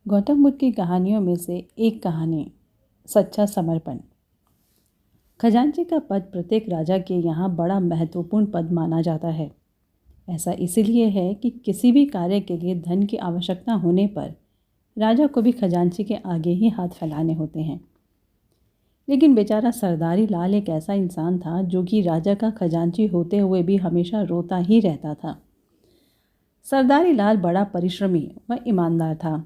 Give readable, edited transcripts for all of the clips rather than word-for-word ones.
गौतम बुद्ध की कहानियों में से एक कहानी सच्चा समर्पण। खजांची का पद प्रत्येक राजा के यहाँ बड़ा महत्वपूर्ण पद माना जाता है। ऐसा इसलिए है कि किसी भी कार्य के लिए धन की आवश्यकता होने पर राजा को भी खजांची के आगे ही हाथ फैलाने होते हैं। लेकिन बेचारा सरदारी लाल एक ऐसा इंसान था जो कि राजा का खजांची होते हुए भी हमेशा रोता ही रहता था। सरदारी लाल बड़ा परिश्रमी व ईमानदार था।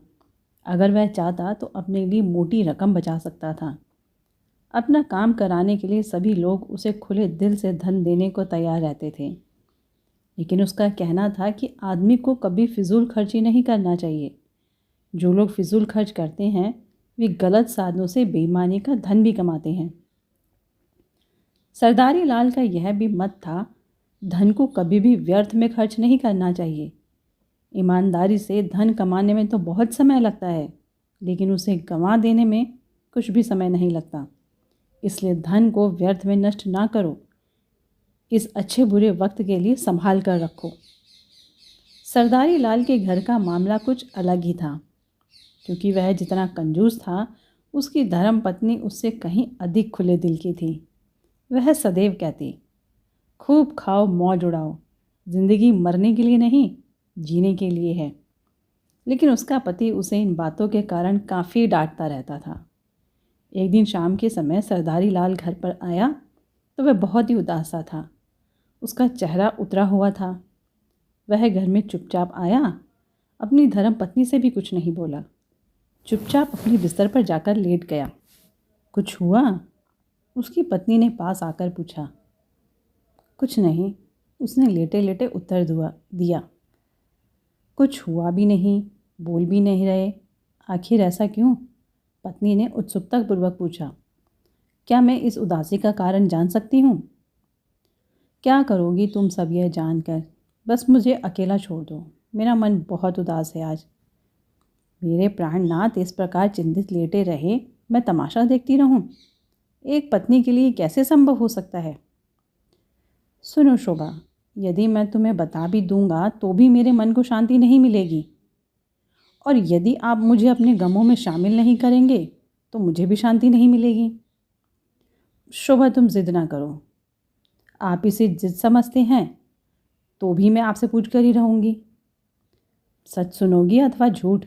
अगर वह चाहता तो अपने लिए मोटी रकम बचा सकता था। अपना काम कराने के लिए सभी लोग उसे खुले दिल से धन देने को तैयार रहते थे। लेकिन उसका कहना था कि आदमी को कभी फिजूल खर्ची नहीं करना चाहिए। जो लोग फिजूल खर्च करते हैं वे गलत साधनों से बेईमानी का धन भी कमाते हैं। सरदारी लाल का यह भी मत था, धन को कभी भी व्यर्थ में खर्च नहीं करना चाहिए। ईमानदारी से धन कमाने में तो बहुत समय लगता है, लेकिन उसे गंवा देने में कुछ भी समय नहीं लगता। इसलिए धन को व्यर्थ में नष्ट ना करो, इस अच्छे बुरे वक्त के लिए संभाल कर रखो। सरदारी लाल के घर का मामला कुछ अलग ही था। क्योंकि वह जितना कंजूस था, उसकी धर्मपत्नी उससे कहीं अधिक खुले दिल की थी। वह सदैव कहती, खूब खाओ मौज उड़ाओ, जिंदगी मरने के लिए नहीं जीने के लिए है। लेकिन उसका पति उसे इन बातों के कारण काफ़ी डांटता रहता था। एक दिन शाम के समय सरदारी लाल घर पर आया तो वह बहुत ही उदास सा था। उसका चेहरा उतरा हुआ था। वह घर में चुपचाप आया, अपनी धर्मपत्नी से भी कुछ नहीं बोला, चुपचाप अपनी बिस्तर पर जाकर लेट गया। कुछ हुआ? उसकी पत्नी ने पास आकर पूछा। कुछ नहीं, उसने लेटे लेटे उत्तर दिया। कुछ हुआ भी नहीं, बोल भी नहीं रहे, आखिर ऐसा क्यों? पत्नी ने उत्सुकतापूर्वक पूछा। क्या मैं इस उदासी का कारण जान सकती हूँ? क्या करोगी तुम सब यह जानकर? बस मुझे अकेला छोड़ दो, मेरा मन बहुत उदास है आज। मेरे प्राणनाथ इस प्रकार चिंतित लेटे रहे, मैं तमाशा देखती रहूं? एक पत्नी के लिए कैसे संभव हो सकता है? सुनो शोभा, यदि मैं तुम्हें बता भी दूंगा तो भी मेरे मन को शांति नहीं मिलेगी। और यदि आप मुझे अपने गमों में शामिल नहीं करेंगे तो मुझे भी शांति नहीं मिलेगी। शोभा, तुम जिद ना करो। आप इसे जिद समझते हैं तो भी मैं आपसे पूछ कर ही रहूँगी। सच सुनोगी अथवा झूठ?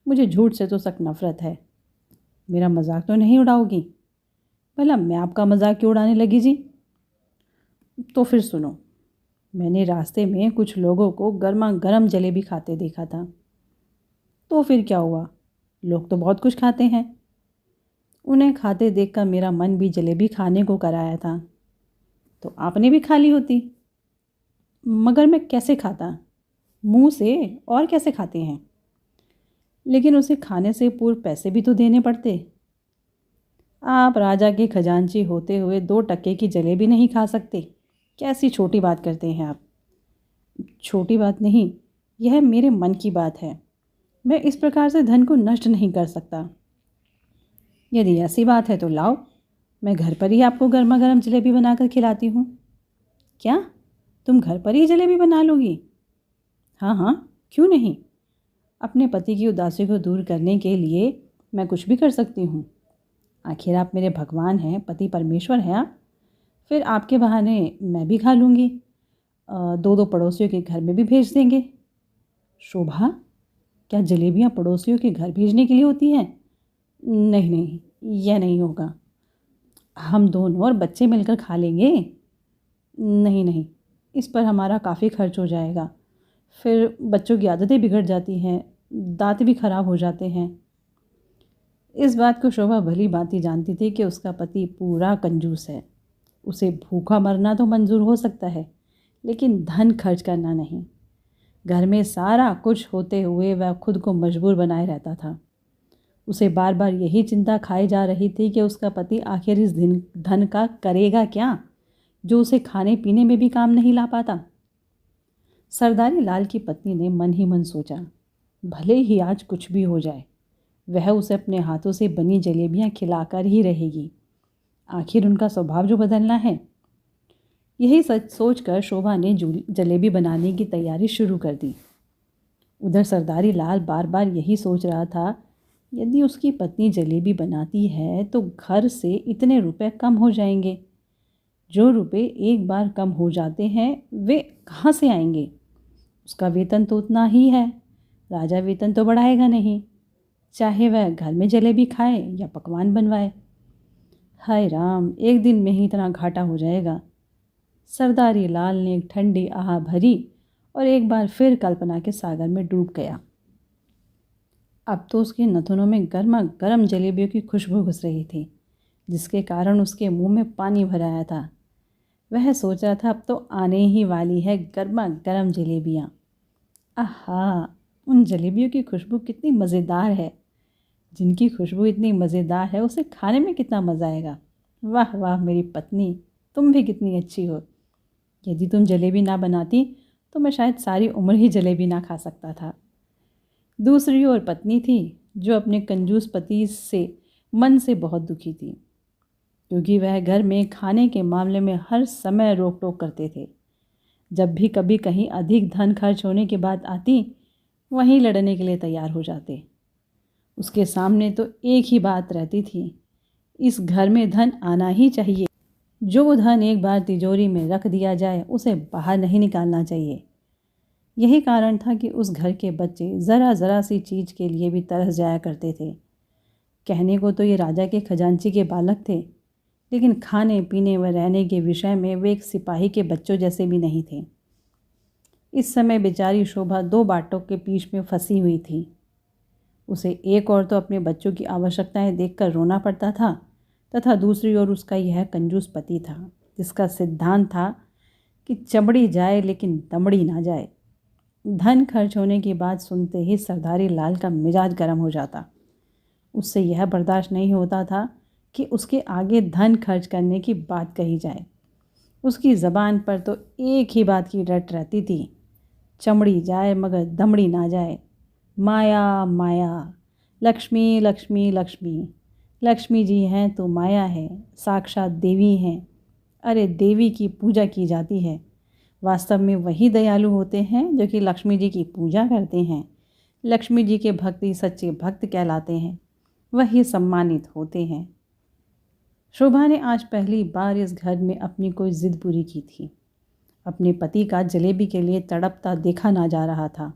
मुझे झूठ से तो सख्त नफरत है। मेरा मजाक तो नहीं उड़ाओगी? भला मैं आपका मजाक क्यों उड़ाने लगी जी? तो फिर सुनो, मैंने रास्ते में कुछ लोगों को गर्मा गर्म जलेबी खाते देखा था। तो फिर क्या हुआ? लोग तो बहुत कुछ खाते हैं। उन्हें खाते देखकर मेरा मन भी जलेबी खाने को कराया था। तो आपने भी खा ली होती। मगर मैं कैसे खाता? मुंह से, और कैसे खाते हैं? लेकिन उसे खाने से पूर्व पैसे भी तो देने पड़ते। आप राजा के खजांची होते हुए 2 टके की जलेबी नहीं खा सकते? कैसी छोटी बात करते हैं आप? छोटी बात नहीं, यह मेरे मन की बात है। मैं इस प्रकार से धन को नष्ट नहीं कर सकता। यदि ऐसी बात है तो लाओ, मैं घर पर ही आपको गर्मा गर्म जलेबी बनाकर खिलाती हूँ। क्या तुम घर पर ही जलेबी बना लोगी? हाँ हाँ, क्यों नहीं। अपने पति की उदासी को दूर करने के लिए मैं कुछ भी कर सकती हूँ। आखिर आप मेरे भगवान हैं, पति परमेश्वर हैं आप। फिर आपके बहाने मैं भी खा लूँगी। 2-2 पड़ोसियों के घर में भी भेज देंगे। शोभा, क्या जलेबियाँ पड़ोसियों के घर भेजने के लिए होती हैं? नहीं नहीं, यह नहीं होगा। हम दोनों और बच्चे मिलकर खा लेंगे। नहीं नहीं, इस पर हमारा काफ़ी खर्च हो जाएगा। फिर बच्चों की आदतें बिगड़ जाती हैं, दांत भी खराब हो जाते हैं। इस बात को शोभा भली भांति जानती थी कि उसका पति पूरा कंजूस है। उसे भूखा मरना तो मंजूर हो सकता है, लेकिन धन खर्च करना नहीं। घर में सारा कुछ होते हुए वह खुद को मजबूर बनाए रहता था। उसे बार बार यही चिंता खाई जा रही थी कि उसका पति आखिर इस धन का करेगा क्या, जो उसे खाने पीने में भी काम नहीं ला पाता। सरदारी लाल की पत्नी ने मन ही मन सोचा, भले ही आज कुछ भी हो जाए, वह उसे अपने हाथों से बनी जलेबियाँ खिलाकर ही रहेगी। आखिर उनका स्वभाव जो बदलना है। यही सच सोचकर शोभा ने जलेबी बनाने की तैयारी शुरू कर दी। उधर सरदारी लाल बार बार यही सोच रहा था, यदि उसकी पत्नी जलेबी बनाती है तो घर से इतने रुपए कम हो जाएंगे। जो रुपए एक बार कम हो जाते हैं वे कहाँ से आएंगे? उसका वेतन तो उतना ही है, राजा वेतन तो बढ़ाएगा नहीं, चाहे वह घर में जलेबी खाए या पकवान बनवाए। हाय राम, एक दिन में ही इतना घाटा हो जाएगा। सरदारी लाल ने एक ठंडी आह भरी और एक बार फिर कल्पना के सागर में डूब गया। अब तो उसके नथुनों में गर्मा गर्म जलेबियों की खुशबू घुस रही थी, जिसके कारण उसके मुंह में पानी भर आया था। वह सोच रहा था अब तो आने ही वाली है गर्मा गर्म जलेबियाँ। आहा, उन जलेबियों की खुशबू कितनी मज़ेदार है। जिनकी खुशबू इतनी मज़ेदार है उसे खाने में कितना मज़ा आएगा। वाह वाह मेरी पत्नी, तुम भी कितनी अच्छी हो। यदि तुम जलेबी ना बनाती तो मैं शायद सारी उम्र ही जलेबी ना खा सकता था। दूसरी ओर पत्नी थी जो अपने कंजूस पति से मन से बहुत दुखी थी, क्योंकि वह घर में खाने के मामले में हर समय रोक टोक करते थे। जब भी कभी कहीं अधिक धन खर्च होने की बात आती, वहीं लड़ने के लिए तैयार हो जाते। उसके सामने तो एक ही बात रहती थी, इस घर में धन आना ही चाहिए। जो धन एक बार तिजोरी में रख दिया जाए उसे बाहर नहीं निकालना चाहिए। यही कारण था कि उस घर के बच्चे ज़रा ज़रा सी चीज़ के लिए भी तरस जाया करते थे। कहने को तो ये राजा के खजांची के बालक थे, लेकिन खाने पीने व रहने के विषय में वे एक सिपाही के बच्चों जैसे भी नहीं थे। इस समय बेचारी शोभा दो बाटों के बीच में फंसी हुई थी। उसे एक ओर तो अपने बच्चों की आवश्यकताएं देखकर रोना पड़ता था, तथा दूसरी ओर उसका यह कंजूस पति था, जिसका सिद्धांत था कि चमड़ी जाए लेकिन दमड़ी ना जाए। धन खर्च होने की बात सुनते ही सरदारी लाल का मिजाज गर्म हो जाता। उससे यह बर्दाश्त नहीं होता था कि उसके आगे धन खर्च करने की बात कही जाए। उसकी ज़बान पर तो एक ही बात की रट रहती थी, चमड़ी जाए मगर दमड़ी ना जाए। माया माया, लक्ष्मी लक्ष्मी लक्ष्मी, लक्ष्मी जी हैं तो माया है, साक्षात देवी हैं। अरे देवी की पूजा की जाती है, वास्तव में वही दयालु होते हैं जो कि लक्ष्मी जी की पूजा करते हैं। लक्ष्मी जी के भक्ति सच्चे भक्त कहलाते हैं, वही सम्मानित होते हैं। शोभा ने आज पहली बार इस घर में अपनी कोई जिद पूरी की थी। अपने पति का जलेबी के लिए तड़पता देखा ना जा रहा था।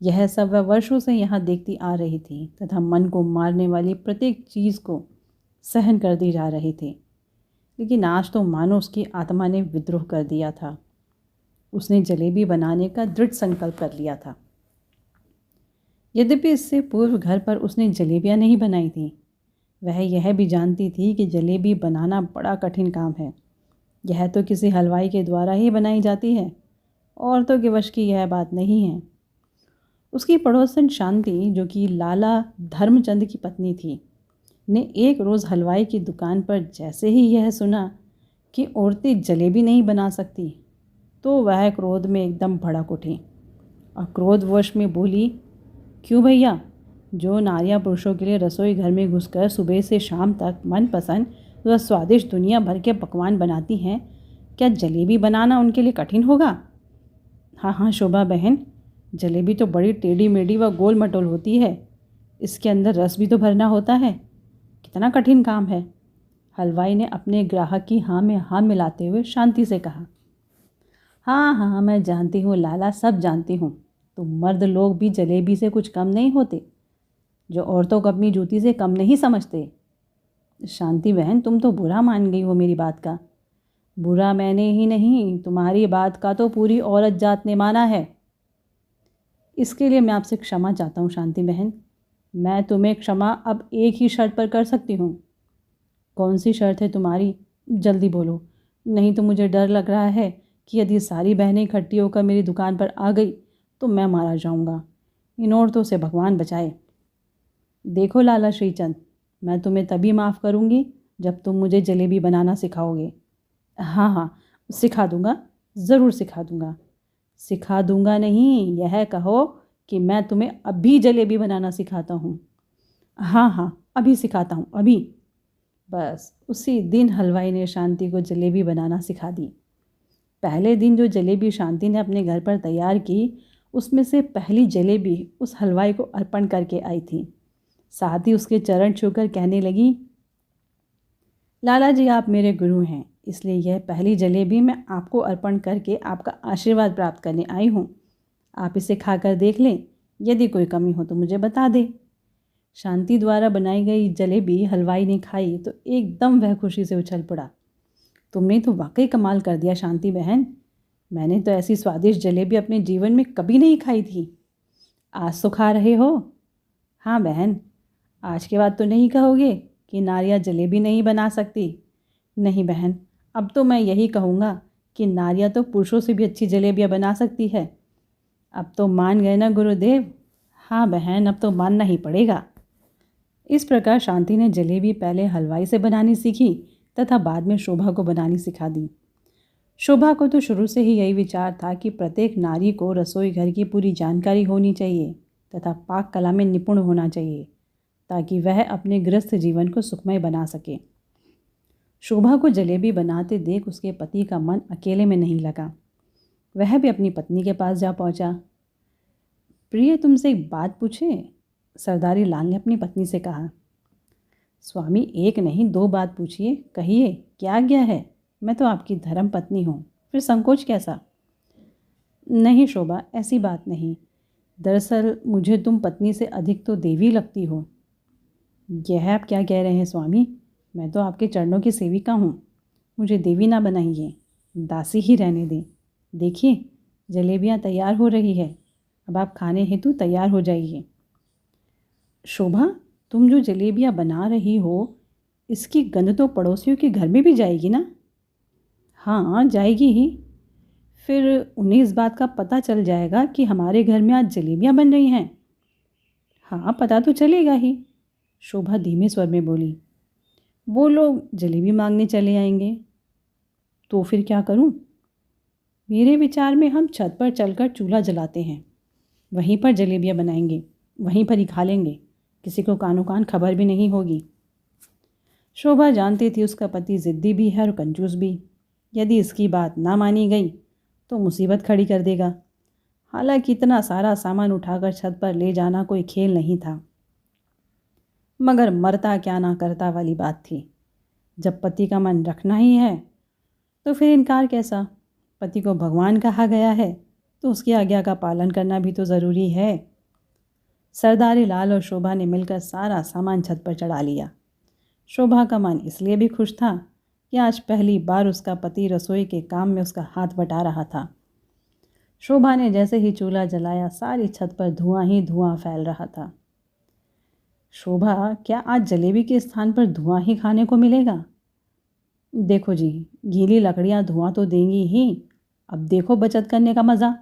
यह सब वह वर्षों से यहाँ देखती आ रही थी तथा मन को मारने वाली प्रत्येक चीज़ को सहन कर दी जा रही थी। लेकिन आज तो मानो उसकी आत्मा ने विद्रोह कर दिया था। उसने जलेबी बनाने का दृढ़ संकल्प कर लिया था। यद्यपि इससे पूर्व घर पर उसने जलेबियाँ नहीं बनाई थीं, वह यह भी जानती थी कि जलेबी बनाना बड़ा कठिन काम है। यह तो किसी हलवाई के द्वारा ही बनाई जाती है, औरतों के वश की यह बात नहीं है। उसकी पड़ोसन शांति, जो कि लाला धर्मचंद की पत्नी थी, ने एक रोज़ हलवाई की दुकान पर जैसे ही यह सुना कि औरतें जलेबी नहीं बना सकती, तो वह क्रोध में एकदम भड़क उठी और क्रोधवश में बोली, क्यों भैया, जो नारियां पुरुषों के लिए रसोई घर में घुसकर सुबह से शाम तक मनपसंद व स्वादिष्ट दुनिया भर के पकवान बनाती हैं, क्या जलेबी बनाना उनके लिए कठिन होगा? हाँ हाँ शोभा बहन, जलेबी तो बड़ी टेढ़ी मेढ़ी व गोल मटोल होती है, इसके अंदर रस भी तो भरना होता है, कितना कठिन काम है। हलवाई ने अपने ग्राहक की हाँ में हाँ मिलाते हुए शांति से कहा। हाँ हाँ मैं जानती हूँ लाला, सब जानती हूँ। तुम मर्द लोग भी जलेबी से कुछ कम नहीं होते, जो औरतों को अपनी जूती से कम नहीं समझते। शांति बहन, तुम तो बुरा मान गई हो मेरी बात का। बुरा मैंने ही नहीं, तुम्हारी बात का तो पूरी औरत जात ने माना है। इसके लिए मैं आपसे क्षमा चाहता हूँ शांति बहन। मैं तुम्हें क्षमा अब एक ही शर्त पर कर सकती हूँ। कौन सी शर्त है तुम्हारी? जल्दी बोलो, नहीं तो मुझे डर लग रहा है कि यदि सारी बहनें इकट्ठी होकर मेरी दुकान पर आ गई तो मैं मारा जाऊँगा। इन औरतों से भगवान बचाए। देखो लाला श्रीचंद, मैं तुम्हें तभी माफ़ करूँगी जब तुम मुझे जलेबी बनाना सिखाओगे। हाँ हाँ सिखा दूँगा, ज़रूर सिखा दूँगा। सिखा दूँगा नहीं, यह कहो कि मैं तुम्हें अभी जलेबी बनाना सिखाता हूँ। हाँ हाँ अभी सिखाता हूँ, अभी। बस उसी दिन हलवाई ने शांति को जलेबी बनाना सिखा दी। पहले दिन जो जलेबी शांति ने अपने घर पर तैयार की उसमें से पहली जलेबी उस हलवाई को अर्पण करके आई थी। साथ ही उसके चरण छूकर कहने लगी, लाला जी आप मेरे गुरु हैं, इसलिए यह पहली जलेबी मैं आपको अर्पण करके आपका आशीर्वाद प्राप्त करने आई हूँ। आप इसे खाकर देख लें, यदि कोई कमी हो तो मुझे बता दें। शांति द्वारा बनाई गई जलेबी हलवाई ने खाई तो एकदम वह खुशी से उछल पड़ा। तुमने तो वाकई कमाल कर दिया शांति बहन, मैंने तो ऐसी स्वादिष्ट जलेबी अपने जीवन में कभी नहीं खाई थी। आज तो खा रहे हो? हाँ बहन, आज के बाद तो नहीं कहोगे कि नारियाँ जलेबी नहीं बना सकती। नहीं बहन, अब तो मैं यही कहूँगा कि नारियाँ तो पुरुषों से भी अच्छी जलेबियाँ बना सकती है। अब तो मान गए ना गुरुदेव? हाँ बहन, अब तो मानना ही पड़ेगा। इस प्रकार शांति ने जलेबी पहले हलवाई से बनानी सीखी तथा बाद में शोभा को बनानी सिखा दी। शोभा को तो शुरू से ही यही विचार था कि प्रत्येक नारी को रसोई घर की पूरी जानकारी होनी चाहिए तथा पाक कला में निपुण होना चाहिए, ताकि वह अपने गृहस्थ जीवन को सुखमय बना सके। शोभा को जलेबी बनाते देख उसके पति का मन अकेले में नहीं लगा। वह भी अपनी पत्नी के पास जा पहुंचा। प्रिय, तुमसे एक बात पूछे? सरदारी लाल ने अपनी पत्नी से कहा। स्वामी, एक नहीं दो बात पूछिए, कहिए क्या आज्ञा है? मैं तो आपकी धर्म पत्नी हूँ, फिर संकोच कैसा? नहीं शोभा, ऐसी बात नहीं। दरअसल मुझे तुम पत्नी से अधिक तो देवी लगती हो। यह आप क्या कह रहे हैं स्वामी? मैं तो आपके चरणों की सेविका हूँ, मुझे देवी ना बनाइए, दासी ही रहने दें। देखिए जलेबियाँ तैयार हो रही है, अब आप खाने हेतु तैयार हो जाइए। शोभा, तुम जो जलेबियाँ बना रही हो, इसकी गंध तो पड़ोसियों के घर में भी जाएगी ना? हाँ जाएगी ही। फिर उन्हें इस बात का पता चल जाएगा कि हमारे घर में आज जलेबियाँ बन रही हैं। हाँ पता तो चलेगा ही, शोभा धीमे स्वर में बोली। वो लोग जलेबी मांगने चले आएंगे। तो फिर क्या करूं? मेरे विचार में हम छत पर चलकर चूल्हा जलाते हैं, वहीं पर जलेबियाँ बनाएंगे, वहीं पर ही खा लेंगे, किसी को कानो कान खबर भी नहीं होगी। शोभा जानती थी उसका पति ज़िद्दी भी है और कंजूस भी। यदि इसकी बात ना मानी गई तो मुसीबत खड़ी कर देगा। हालांकि इतना सारा सामान उठाकर छत पर ले जाना कोई खेल नहीं था, मगर मरता क्या ना करता वाली बात थी। जब पति का मन रखना ही है तो फिर इनकार कैसा? पति को भगवान कहा गया है तो उसकी आज्ञा का पालन करना भी तो ज़रूरी है। सरदारी लाल और शोभा ने मिलकर सारा सामान छत पर चढ़ा लिया। शोभा का मन इसलिए भी खुश था कि आज पहली बार उसका पति रसोई के काम में उसका हाथ बटा रहा था। शोभा ने जैसे ही चूल्हा जलाया, सारी छत पर धुआं ही धुआं फैल रहा था। शोभा, क्या आज जलेबी के स्थान पर धुआं ही खाने को मिलेगा? देखो जी, गीली लकड़ियाँ धुआं तो देंगी ही, अब देखो बचत करने का मज़ा।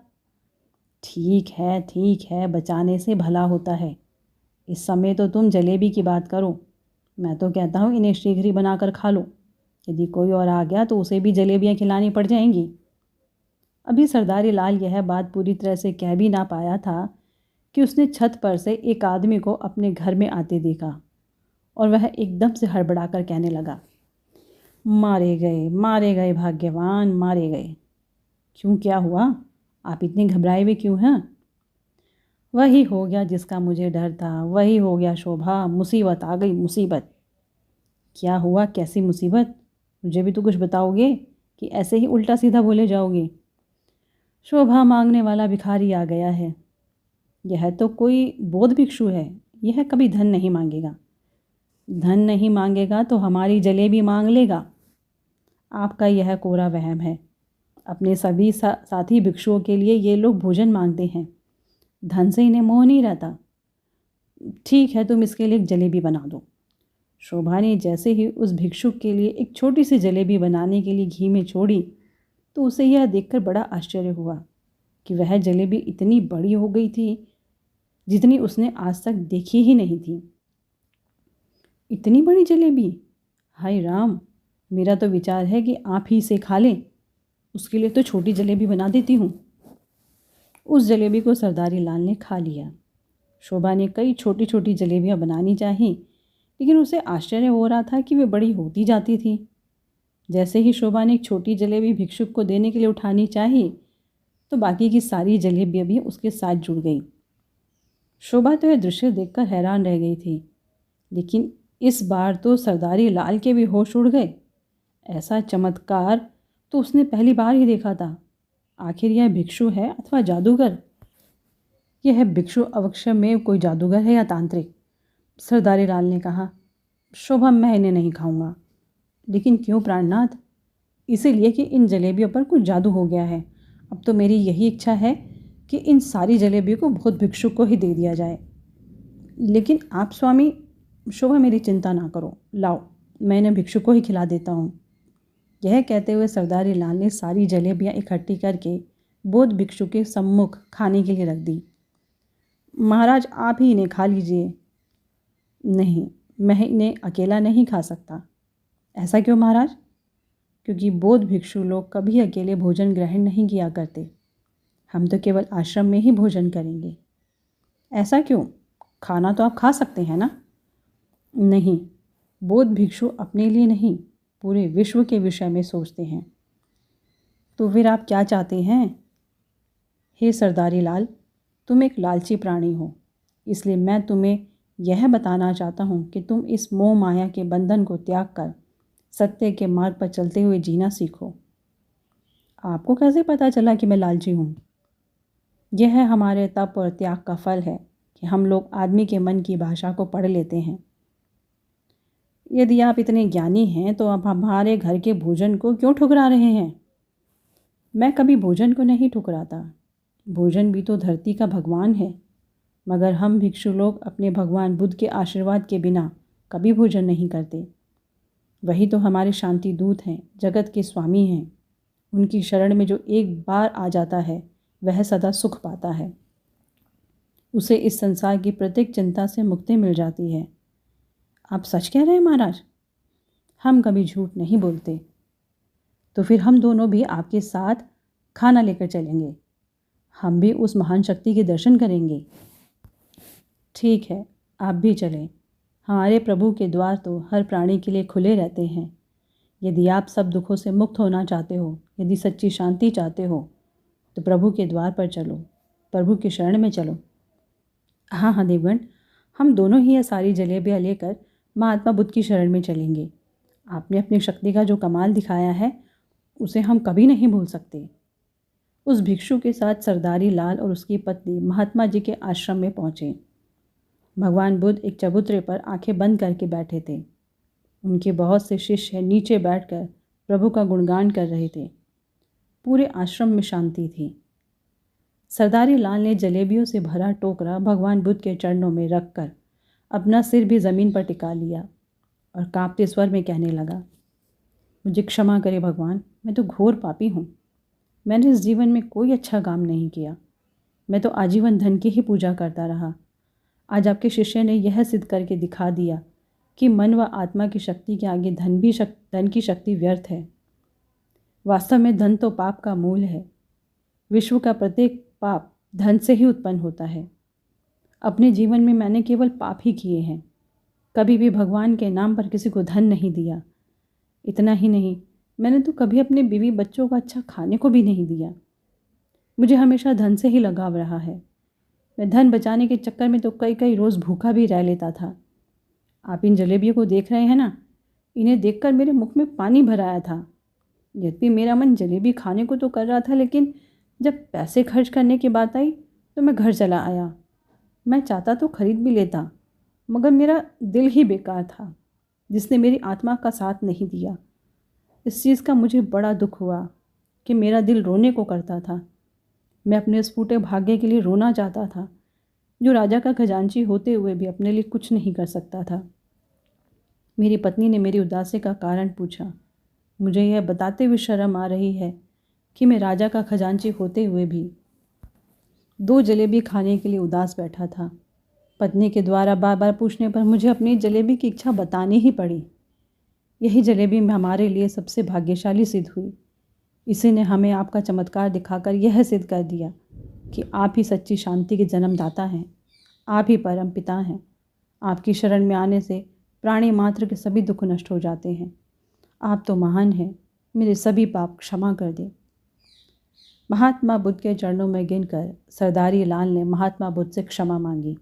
ठीक है, बचाने से भला होता है। इस समय तो तुम जलेबी की बात करो, मैं तो कहता हूँ इन्हें शीघ्र ही बनाकर खा लो। यदि कोई और आ गया तो उसे भी जलेबियाँ खिलानी पड़ जाएंगी। अभी सरदारी लाल यह बात पूरी तरह से कह भी ना पाया था कि उसने छत पर से एक आदमी को अपने घर में आते देखा और वह एकदम से हड़बड़ाकर कहने लगा, मारे गए भाग्यवान, मारे गए। क्यों, क्या हुआ? आप इतने घबराए हुए क्यों हैं? वही हो गया जिसका मुझे डर था, वही हो गया शोभा, मुसीबत आ गई, मुसीबत। क्या हुआ, कैसी मुसीबत? मुझे भी तो कुछ बताओगे कि ऐसे ही उल्टा सीधा बोले जाओगे? शोभा, मांगने वाला भिखारी आ गया है। यह तो कोई बौद्ध भिक्षु है, यह कभी धन नहीं मांगेगा। धन नहीं मांगेगा तो हमारी जलेबी मांग लेगा। आपका यह कोरा वहम है। अपने सभी साथी भिक्षुओं के लिए ये लोग भोजन मांगते हैं, धन से इन्हें मोह नहीं रहता। ठीक है, तुम इसके लिए एक जलेबी बना दो। शोभा ने जैसे ही उस भिक्षुक के लिए एक छोटी सी जलेबी बनाने के लिए घी में छोड़ी तो उसे यह देखकर बड़ा आश्चर्य हुआ कि वह जलेबी इतनी बड़ी हो गई थी जितनी उसने आज तक देखी ही नहीं थी। इतनी बड़ी जलेबी? हाय राम, मेरा तो विचार है कि आप ही इसे खा लें, उसके लिए तो छोटी जलेबी बना देती हूँ। उस जलेबी को सरदारी लाल ने खा लिया। शोभा ने कई छोटी छोटी जलेबियाँ बनानी चाही, लेकिन उसे आश्चर्य हो रहा था कि वे बड़ी होती जाती थी। जैसे ही शोभा ने एक छोटी जलेबी भिक्षुक को देने के लिए उठानी चाही तो बाकी की सारी जलेबियाँ भी उसके साथ जुड़ गई। शोभा तो यह दृश्य देखकर हैरान रह गई थी, लेकिन इस बार तो सरदारी लाल के भी होश उड़ गए। ऐसा चमत्कार तो उसने पहली बार ही देखा था। आखिर यह भिक्षु है अथवा जादूगर? यह भिक्षु अवश्य में कोई जादूगर है या तांत्रिक, सरदारी लाल ने कहा। शोभा, मैं इन्हें नहीं खाऊंगा। लेकिन क्यों प्राणनाथ? इसीलिए कि इन जलेबियों पर कुछ जादू हो गया है। अब तो मेरी यही इच्छा है कि इन सारी जलेबियों को भूत भिक्षु को ही दे दिया जाए। लेकिन आप स्वामी। शोभा, मेरी चिंता ना करो, लाओ मैं इन्हें भिक्षु को ही खिला देता हूँ। यह कहते हुए सरदारी लाल ने सारी जलेबियाँ इकट्ठी करके बौद्ध भिक्षु के सम्मुख खाने के लिए रख दी। महाराज, आप ही इन्हें खा लीजिए। नहीं, मैं इन्हें अकेला नहीं खा सकता। ऐसा क्यों महाराज? क्योंकि बौद्ध भिक्षु लोग कभी अकेले भोजन ग्रहण नहीं किया करते। हम तो केवल आश्रम में ही भोजन करेंगे। ऐसा क्यों? खाना तो आप खा सकते हैं ना? नहीं, बौद्ध भिक्षु अपने लिए नहीं, पूरे विश्व के विषय में सोचते हैं। तो फिर आप क्या चाहते हैं? हे सरदारी लाल, तुम एक लालची प्राणी हो, इसलिए मैं तुम्हें यह बताना चाहता हूँ कि तुम इस मोह माया के बंधन को त्याग कर सत्य के मार्ग पर चलते हुए जीना सीखो। आपको कैसे पता चला कि मैं लालची हूँ? यह हमारे तप और त्याग का फल है कि हम लोग आदमी के मन की भाषा को पढ़ लेते हैं। यदि आप इतने ज्ञानी हैं तो आप हमारे घर के भोजन को क्यों ठुकरा रहे हैं? मैं कभी भोजन को नहीं ठुकराता। भोजन भी तो धरती का भगवान है, मगर हम भिक्षु लोग अपने भगवान बुद्ध के आशीर्वाद के बिना कभी भोजन नहीं करते। वही तो हमारे शांति दूत हैं, जगत के स्वामी हैं। उनकी शरण में जो एक बार आ जाता है वह सदा सुख पाता है। उसे इस संसार की प्रत्येक चिंता से मुक्ति मिल जाती है। आप सच कह रहे हैं महाराज? हम कभी झूठ नहीं बोलते। तो फिर हम दोनों भी आपके साथ खाना लेकर चलेंगे। हम भी उस महान शक्ति के दर्शन करेंगे। ठीक है, आप भी चलें। हमारे प्रभु के द्वार तो हर प्राणी के लिए खुले रहते हैं। यदि आप सब दुखों से मुक्त होना चाहते हो, यदि सच्ची शांति चाहते हो, तो प्रभु के द्वार पर चलो, प्रभु की शरण में चलो। हाँ हाँ देवगण, हम दोनों ही यह सारी जलेबियाँ लेकर महात्मा बुद्ध की शरण में चलेंगे। आपने अपनी शक्ति का जो कमाल दिखाया है उसे हम कभी नहीं भूल सकते। उस भिक्षु के साथ सरदारी लाल और उसकी पत्नी महात्मा जी के आश्रम में पहुँचे। भगवान बुद्ध एक चबूतरे पर आंखें बंद करके बैठे थे। उनके बहुत से शिष्य नीचे बैठकर प्रभु का गुणगान कर रहे थे। पूरे आश्रम में शांति थी। सरदारी लाल ने जलेबियों से भरा टोकरा भगवान बुद्ध के चरणों में रखकर अपना सिर भी ज़मीन पर टिका लिया और कांपते स्वर में कहने लगा, मुझे क्षमा करे भगवान, मैं तो घोर पापी हूँ। मैंने इस जीवन में कोई अच्छा काम नहीं किया। मैं तो आजीवन धन की ही पूजा करता रहा। आज आपके शिष्य ने यह सिद्ध करके दिखा दिया कि मन व आत्मा की शक्ति के आगे धन की शक्ति व्यर्थ है। वास्तव में धन तो पाप का मूल है। विश्व का प्रत्येक पाप धन से ही उत्पन्न होता है। अपने जीवन में मैंने केवल पाप ही किए हैं। कभी भी भगवान के नाम पर किसी को धन नहीं दिया। इतना ही नहीं, मैंने तो कभी अपने बीवी बच्चों को अच्छा खाने को भी नहीं दिया। मुझे हमेशा धन से ही लगाव रहा है। मैं धन बचाने के चक्कर में तो कई कई रोज़ भूखा भी रह लेता था। आप इन जलेबियों को देख रहे हैं ना, इन्हें देखकर मेरे मुख में पानी भर आया था। यद्यपि मेरा मन जलेबी खाने को तो कर रहा था, लेकिन जब पैसे खर्च करने की बात आई तो मैं घर चला आया। मैं चाहता तो खरीद भी लेता, मगर मेरा दिल ही बेकार था, जिसने मेरी आत्मा का साथ नहीं दिया। इस चीज़ का मुझे बड़ा दुख हुआ कि मेरा दिल रोने को करता था। मैं अपने इस फूटे भाग्य के लिए रोना चाहता था, जो राजा का खजांची होते हुए भी अपने लिए कुछ नहीं कर सकता था। मेरी पत्नी ने मेरी उदासी का कारण पूछा। मुझे यह बताते हुए शर्म आ रही है कि मैं राजा का खजांची होते हुए भी 2 जलेबी खाने के लिए उदास बैठा था। पत्नी के द्वारा बार बार पूछने पर मुझे अपनी जलेबी की इच्छा बतानी ही पड़ी। यही जलेबी हमारे लिए सबसे भाग्यशाली सिद्ध हुई। इसी ने हमें आपका चमत्कार दिखाकर यह सिद्ध कर दिया कि आप ही सच्ची शांति के जन्मदाता हैं। आप ही परम पिता हैं। आपकी शरण में आने से प्राणी मात्र के सभी दुख नष्ट हो जाते हैं। आप तो महान हैं। मेरे सभी पाप क्षमा कर दें। महात्मा बुद्ध के चरणों में गिनकर सरदारी लाल ने महात्मा बुद्ध से क्षमा मांगी।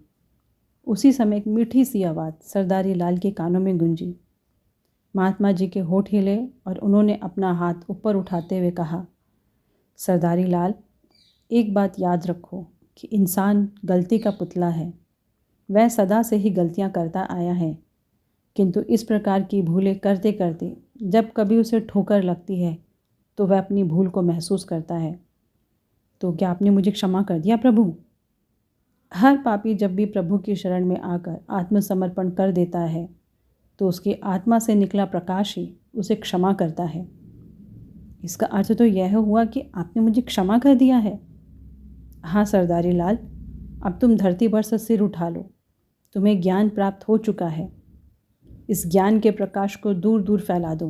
उसी समय एक मीठी सी आवाज़ सरदारी लाल के कानों में गूंजी। महात्मा जी के होठ हिले और उन्होंने अपना हाथ ऊपर उठाते हुए कहा, सरदारी लाल, एक बात याद रखो कि इंसान गलती का पुतला है। वह सदा से ही गलतियां करता आया है, किंतु इस प्रकार की भूलें करते करते जब कभी उसे ठोकर लगती है तो वह अपनी भूल को महसूस करता है। तो क्या आपने मुझे क्षमा कर दिया प्रभु? हर पापी जब भी प्रभु की शरण में आकर आत्मसमर्पण कर देता है तो उसकी आत्मा से निकला प्रकाश ही उसे क्षमा करता है। इसका अर्थ तो यह हुआ कि आपने मुझे क्षमा कर दिया है। हाँ सरदारी लाल, अब तुम धरती पर से सिर उठा लो। तुम्हें ज्ञान प्राप्त हो चुका है। इस ज्ञान के प्रकाश को दूर दूर फैला दो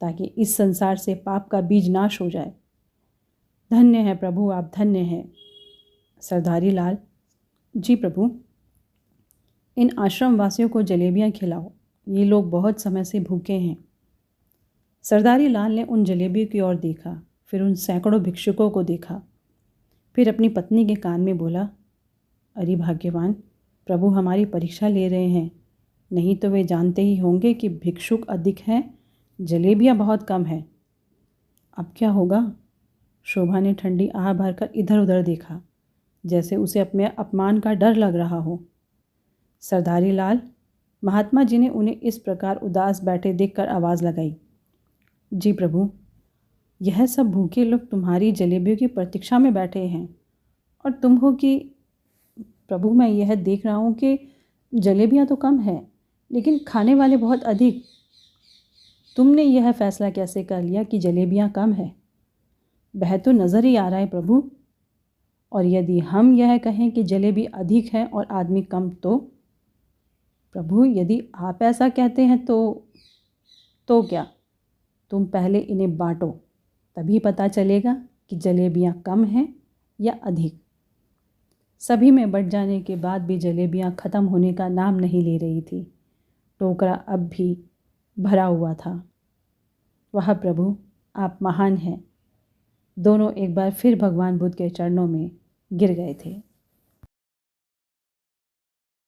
ताकि इस संसार से पाप का बीज नाश हो जाए। धन्य है प्रभु, आप धन्य हैं। सरदारी लाल, जी प्रभु। इन आश्रम वासियों को जलेबियाँ खिलाओ, ये लोग बहुत समय से भूखे हैं। सरदारी लाल ने उन जलेबियों की ओर देखा, फिर उन सैकड़ों भिक्षुकों को देखा, फिर अपनी पत्नी के कान में बोला, अरे भाग्यवान, प्रभु हमारी परीक्षा ले रहे हैं। नहीं तो वे जानते ही होंगे कि भिक्षुक अधिक हैं, जलेबियाँ बहुत कम हैं। अब क्या होगा? शोभा ने ठंडी आह भरकर इधर उधर देखा, जैसे उसे अपने अपमान का डर लग रहा हो। सरदारी लाल, महात्मा जी ने उन्हें इस प्रकार उदास बैठे देखकर आवाज़ लगाई, जी प्रभु, यह सब भूखे लोग तुम्हारी जलेबियों की प्रतीक्षा में बैठे हैं और तुम हो कि प्रभु, मैं यह देख रहा हूँ कि जलेबियाँ तो कम हैं लेकिन खाने वाले बहुत अधिक। तुमने यह फैसला कैसे कर लिया कि जलेबियाँ कम है? वह तो नज़र ही आ रहा है प्रभु। और यदि हम यह कहें कि जलेबी अधिक है और आदमी कम, तो प्रभु यदि आप ऐसा कहते हैं तो क्या? तुम पहले इन्हें बांटो, तभी पता चलेगा कि जलेबियाँ कम हैं या अधिक। सभी में बंट जाने के बाद भी जलेबियाँ ख़त्म होने का नाम नहीं ले रही थी। टोकरा अब भी भरा हुआ था। वह प्रभु, आप महान हैं। दोनों एक बार फिर भगवान बुद्ध के चरणों में गिर गए थे।